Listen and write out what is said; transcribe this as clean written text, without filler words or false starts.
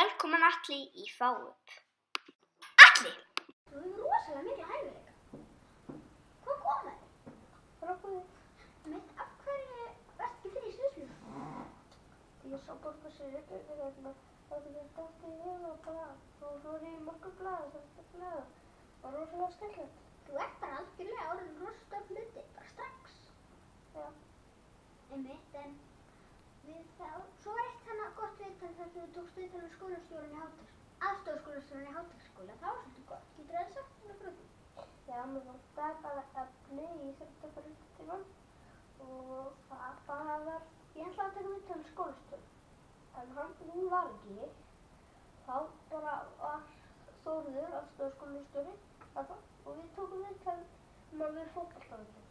Velkominn Atli í Fáup. Atli! Þú hefur rosalega mikla hæfileika. Hvað kom það? Frábæðið. Af hverju varstu ekki fyrir í sviðsljósinu? Ég sá bara hvað sér það getur dætt í hug og bara svo er ég í Morgunblaðið, þetta blaðið. Það var rosalega skemmtilegt. Þú ert bara algjörlega orðin rosa stór hluti, bara strax. Já. Einmitt, en við þá, svo var eitt þannig gott viðtal þar sem þú tókst viðtal við skólastjórann í aðstoðarskólastjórann í Háteigsskóla. Það var svolítið gott. Getur það sagt mér frá því? Já, mér vantaði bara efni í septembertímann og það var, ég ætlaði að taka viðtal við skólastjórann. En hún var ekki. Þá bara var Þórður, aðstoðarskólastjóri, og við tókum viðtal að vera fótboltavelli.